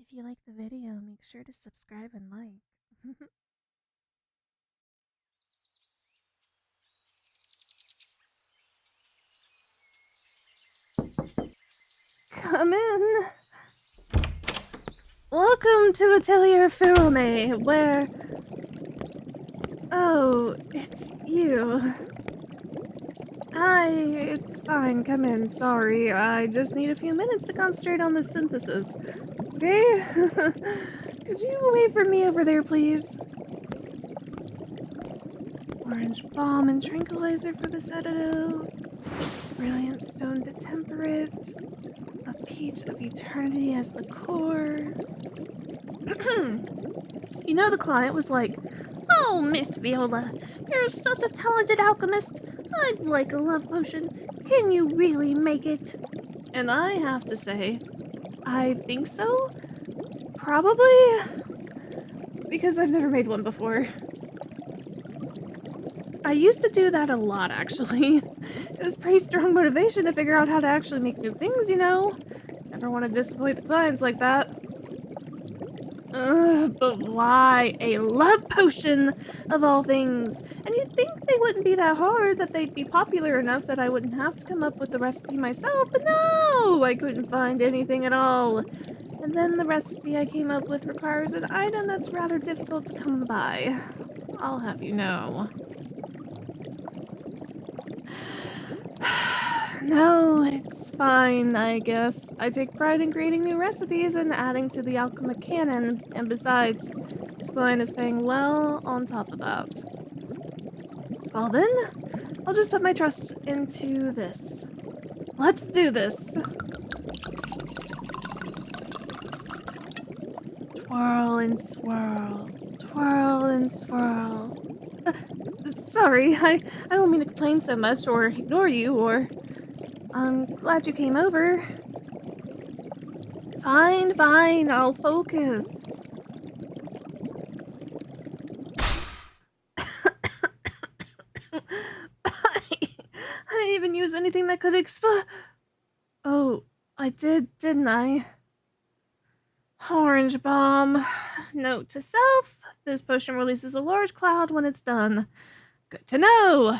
If you like the video, make sure to subscribe and like. Come in. Welcome to Atelier F4M, where... Oh, it's you. Hi, it's fine, come in, sorry. I just need a few minutes to concentrate on the synthesis. Okay? Could you wait for me over there, please? Orange balm and tranquilizer for the sedative. Brilliant stone to temper it. A peach of eternity as the core. You know, the client was like, "Oh, Miss Viola, you're such a talented alchemist. I'd like a love potion. Can you really make it?" And I have to say, I think so. Probably. Because I've never made one before. I used to do that a lot, actually. It was pretty strong motivation to figure out how to actually make new things, you know? Never want to disappoint the clients like that. But why a love potion, of all things? And you'd think they wouldn't be that hard, that they'd be popular enough that I wouldn't have to come up with the recipe myself, but no! I couldn't find anything at all. And then the recipe I came up with requires an item that's rather difficult to come by. I'll have you know. No, it's fine, I guess. I take pride in creating new recipes and adding to the alchemic canon, and besides, this client is paying well on top of that. Well then, I'll just put my trust into this. Let's do this! Twirl and swirl, twirl and swirl. Sorry, I don't mean to complain so much or ignore you, or... I'm glad you came over. Fine, I'll focus. I didn't even use anything that could explode. Oh, I did, didn't I? Orange bomb. Note to self, this potion releases a large cloud when it's done. Good to know.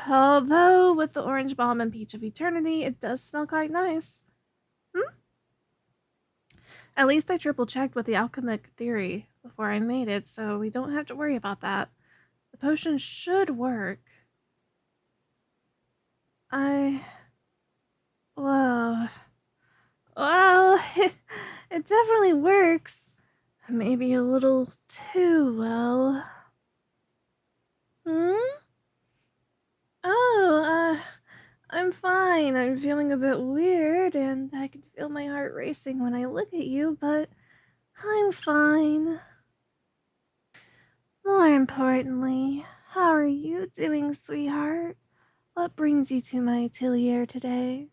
Although, with the orange bomb and peach of eternity, it does smell quite nice. At least I triple-checked with the alchemic theory before I made it, so we don't have to worry about that. The potion should work. Well, it definitely works. Maybe a little too well. Hmm? Oh, I'm fine. I'm feeling a bit weird, and I can feel my heart racing when I look at you, but I'm fine. More importantly, how are you doing, sweetheart? What brings you to my atelier today?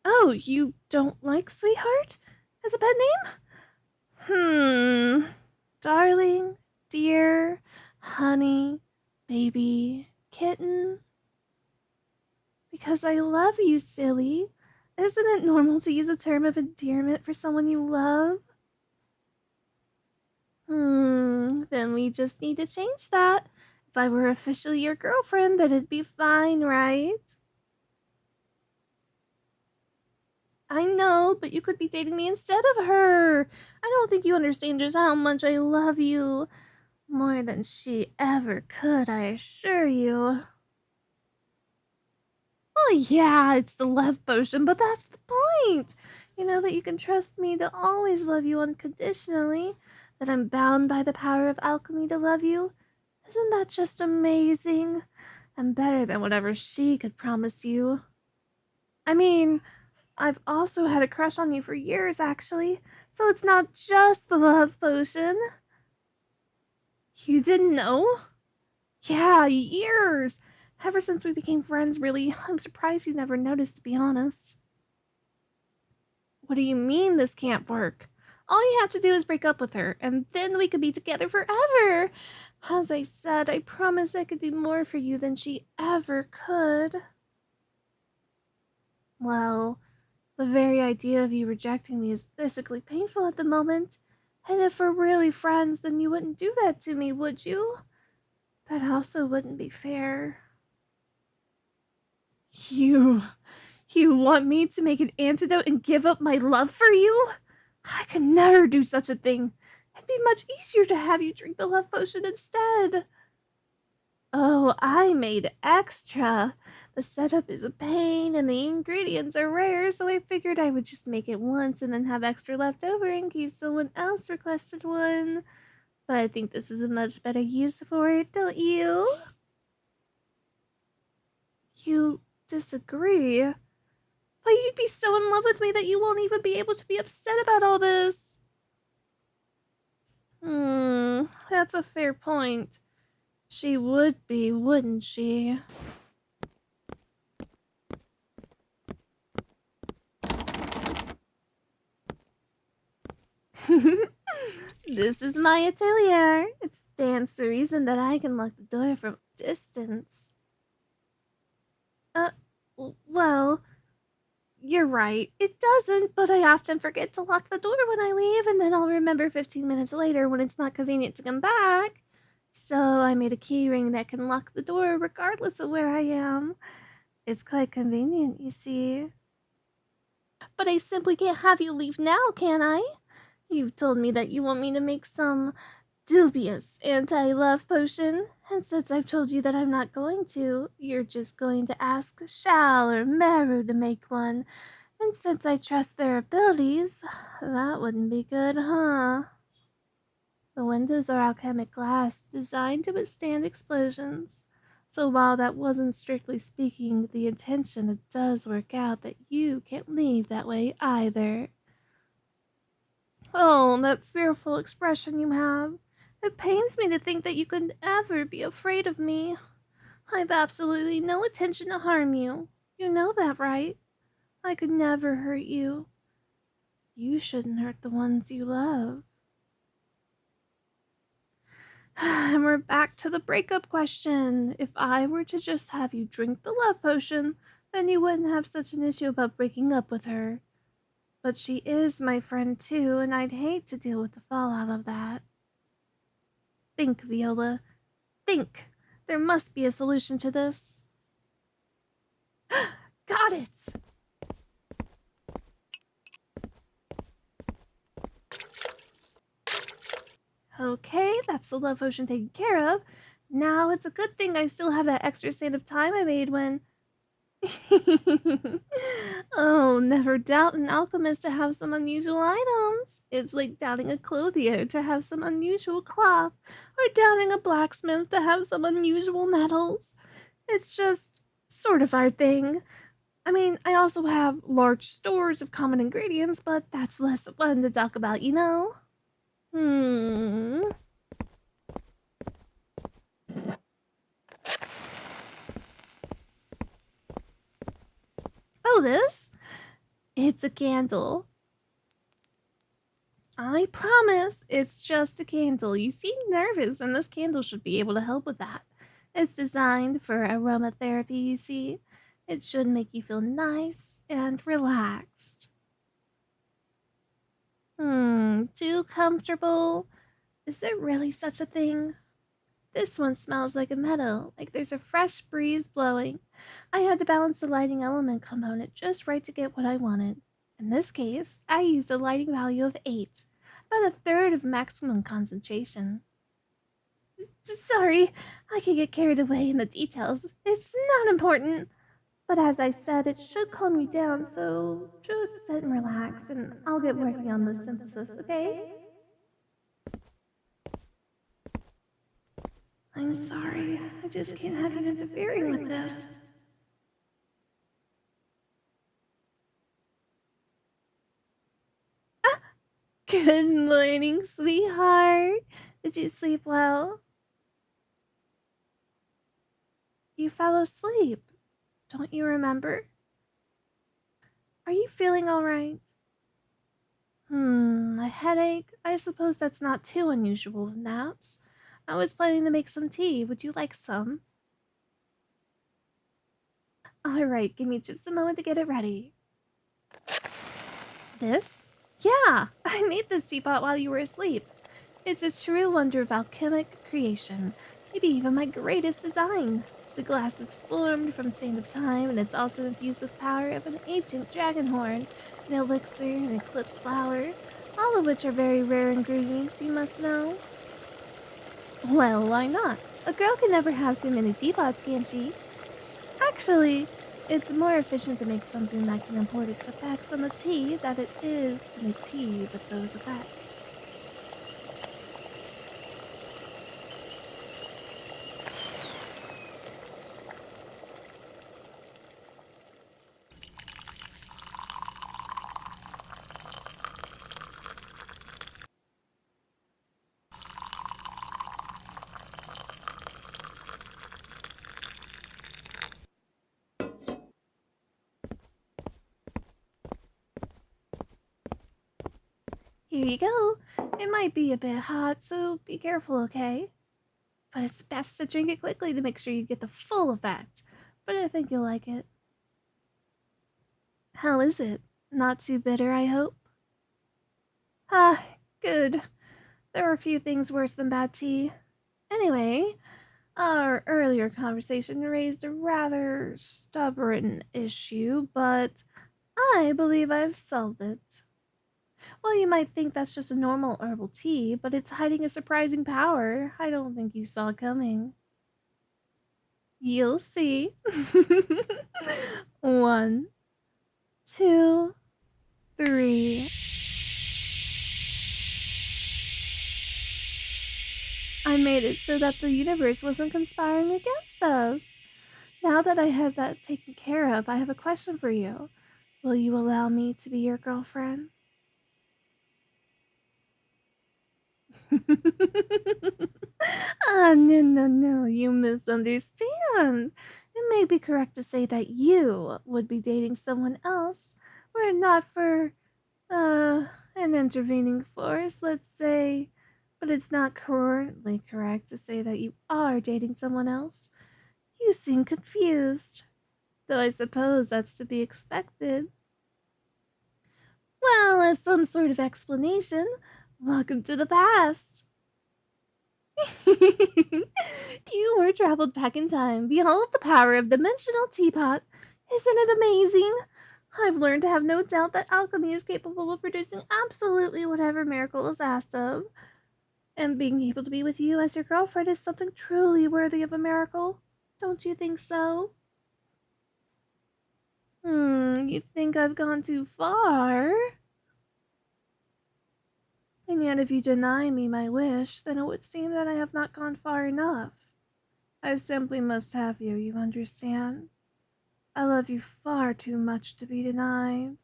Oh, you don't like sweetheart as a pet name? Darling, dear, honey, baby, kitten. Because I love you, silly. Isn't it normal to use a term of endearment for someone you love? Then we just need to change that. If I were officially your girlfriend, then it'd be fine, right? I know, but you could be dating me instead of her. I don't think you understand just how much I love you. More than she ever could, I assure you. Well, yeah, it's the love potion, but that's the point. You know that you can trust me to always love you unconditionally, that I'm bound by the power of alchemy to love you. Isn't that just amazing? And better than whatever she could promise you. I mean, I've also had a crush on you for years, actually, so it's not just the love potion. You didn't know? Yeah, years! Ever since we became friends, really. I'm surprised you never noticed, to be honest. What do you mean this can't work? All you have to do is break up with her, and then we could be together forever. As I said, I promised I could do more for you than she ever could. Well, The very idea of you rejecting me is physically painful at the moment. And if we're really friends, then you wouldn't do that to me, would you? That also wouldn't be fair. You. You want me to make an antidote and give up my love for you? I could never do such a thing. It'd be much easier to have you drink the love potion instead. Oh, I made extra. The setup is a pain and the ingredients are rare, so I figured I would just make it once and then have extra left over in case someone else requested one. But I think this is a much better use for it, don't you? You disagree? But you'd be so in love with me that you won't even be able to be upset about all this. That's a fair point. She would be, wouldn't she? This is my atelier. It stands to reason that I can lock the door from a distance. Uh, well, you're right. It doesn't, but I often forget to lock the door when I leave, and then I'll remember 15 minutes later when it's not convenient to come back. So I made a key ring that can lock the door regardless of where I am. It's quite convenient, you see. But I simply can't have you leave now, can I? You've told me that you want me to make some dubious anti-love potion, and since I've told you that I'm not going to, you're just going to ask Shal or Meru to make one. And since I trust their abilities, that wouldn't be good, huh? The windows are alchemic glass designed to withstand explosions. So while that wasn't strictly speaking the intention, it does work out that you can't leave that way either. Oh, that fearful expression you have. It pains me to think that you could ever be afraid of me. I've absolutely no intention to harm you. You know that, right? I could never hurt you. You shouldn't hurt the ones you love. And we're back to the breakup question. If I were to just have you drink the love potion, then you wouldn't have such an issue about breaking up with her. But she is my friend too, and I'd hate to deal with the fallout of that. Think, Viola. Think. There must be a solution to this. Got it! Okay, that's the love potion taken care of. Now it's a good thing I still have that extra sand of time I made when... Oh, never doubt an alchemist to have some unusual items. It's like doubting a clothier to have some unusual cloth, or doubting a blacksmith to have some unusual metals. It's just sort of our thing. I mean, I also have large stores of common ingredients, but that's less fun to talk about, you know? Hmm. Oh, this? It's a candle. I promise it's just a candle. You seem nervous, and this candle should be able to help with that. It's designed for aromatherapy, you see. It should make you feel nice and relaxed. Too comfortable? Is there really such a thing? This one smells like a meadow, like there's a fresh breeze blowing. I had to balance the lighting element component just right to get what I wanted. In this case, I used a lighting value of 8, about a third of maximum concentration. Sorry, I could get carried away in the details. It's not important. But as I said, it should calm you down, so just sit and relax, and I'll get working on the synthesis, okay? I'm sorry. I just can't have you interfering with this. Good morning, sweetheart. Did you sleep well? You fell asleep. Don't you remember? Are you feeling all right? A headache? I suppose that's not too unusual with naps. I was planning to make some tea. Would you like some? All right, give me just a moment to get it ready. This? Yeah, I made this teapot while you were asleep. It's a true wonder of alchemic creation, maybe even my greatest design. The glass is formed from sand of time, and it's also infused with power of an ancient dragon horn, an elixir, and eclipse flower, all of which are very rare ingredients, you must know. Well, why not? A girl can never have too many teapots, can she? Actually, it's more efficient to make something that can impart its effects on the tea than it is to make tea with those effects. Here you go. It might be a bit hot, so be careful, okay? But it's best to drink it quickly to make sure you get the full effect. But I think you'll like it. How is it? Not too bitter, I hope? Ah, good. There are a few things worse than bad tea. Anyway, our earlier conversation raised a rather stubborn issue, but I believe I've solved it. Well, you might think that's just a normal herbal tea, but it's hiding a surprising power I don't think you saw coming. You'll see. One, two, three. I made it so that the universe wasn't conspiring against us. Now that I have that taken care of, I have a question for you. Will you allow me to be your girlfriend? No, no, no, you misunderstand. It may be correct to say that you would be dating someone else were it not for, an intervening force, let's say. But it's not currently correct to say that you are dating someone else. You seem confused, though I suppose that's to be expected. Well, as some sort of explanation, welcome to the past. You were traveled back in time. Behold the power of dimensional teapot. Isn't it amazing? I've learned to have no doubt that alchemy is capable of producing absolutely whatever miracle is asked of. And being able to be with you as your girlfriend is something truly worthy of a miracle. Don't you think so? You think I've gone too far? And yet, if you deny me my wish, then it would seem that I have not gone far enough. I simply must have you, you understand? I love you far too much to be denied.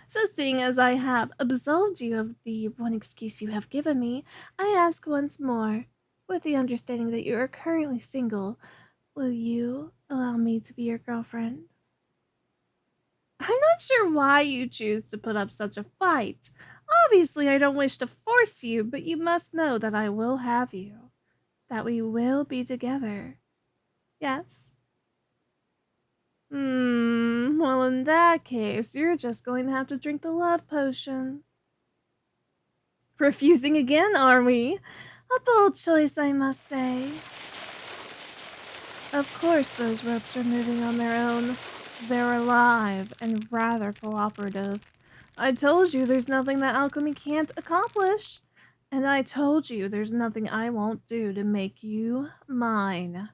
So, seeing as I have absolved you of the one excuse you have given me, I ask once more, with the understanding that you are currently single, will you allow me to be your girlfriend? I'm not sure why you choose to put up such a fight. Obviously, I don't wish to force you, but you must know that I will have you, that we will be together. Yes? Well, in that case, you're just going to have to drink the love potion. Refusing again, are we? A bold choice, I must say. Of course, those ropes are moving on their own. They're alive and rather cooperative. I told you there's nothing that alchemy can't accomplish. And I told you there's nothing I won't do to make you mine.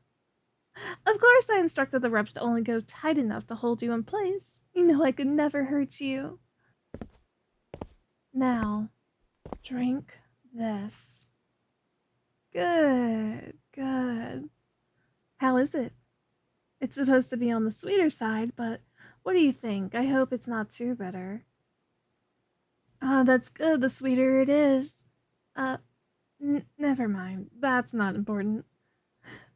Of course, I instructed the ropes to only go tight enough to hold you in place. You know I could never hurt you. Now, drink this. Good, good. How is it? It's supposed to be on the sweeter side, but what do you think? I hope it's not too bitter. Ah, that's good. The sweeter it is. Uh, Never mind. That's not important.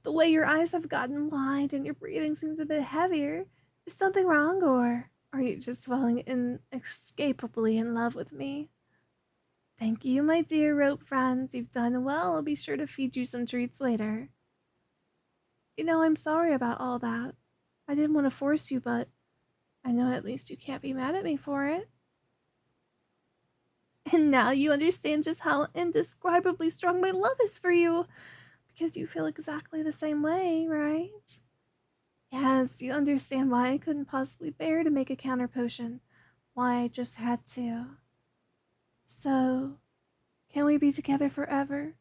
The way your eyes have gotten wide and your breathing seems a bit heavier. Is something wrong, or are you just falling inescapably in love with me? Thank you, my dear rope friends. You've done well. I'll be sure to feed you some treats later. I'm sorry about all that. I didn't want to force you, but I know at least you can't be mad at me for it. Now you understand just how indescribably strong my love is for you, because you feel exactly the same way, right? Yes, you understand why I couldn't possibly bear to make a counter potion, why I just had to. So, can we be together forever?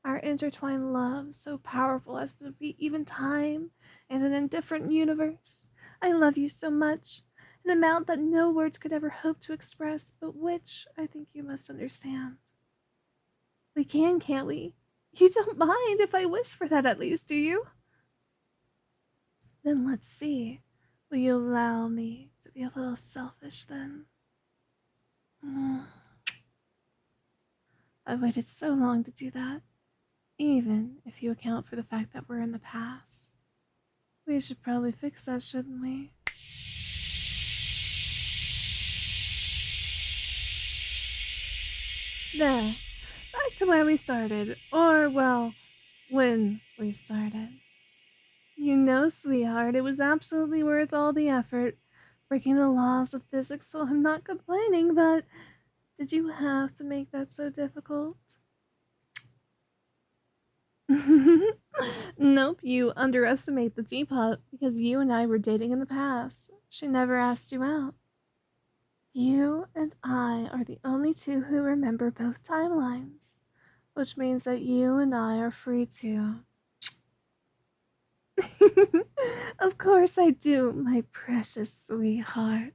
Our intertwined love, so powerful as to defeat even time and an indifferent universe. I love you so much, an amount that no words could ever hope to express, but which I think you must understand. We can, can't we? You don't mind if I wish for that at least, do you? Then let's see. Will you allow me to be a little selfish then? Mm, I've waited so long to do that, even if you account for the fact that we're in the past. We should probably fix that, shouldn't we? There. Back to where we started. Or, well, when we started. You know, sweetheart, it was absolutely worth all the effort. Breaking the laws of physics, so I'm not complaining, but did you have to make that so difficult? Nope, you underestimate the teapot because you and I were dating in the past. She never asked you out. You and I are the only two who remember both timelines, which means that you and I are free to. Of course I do, my precious sweetheart.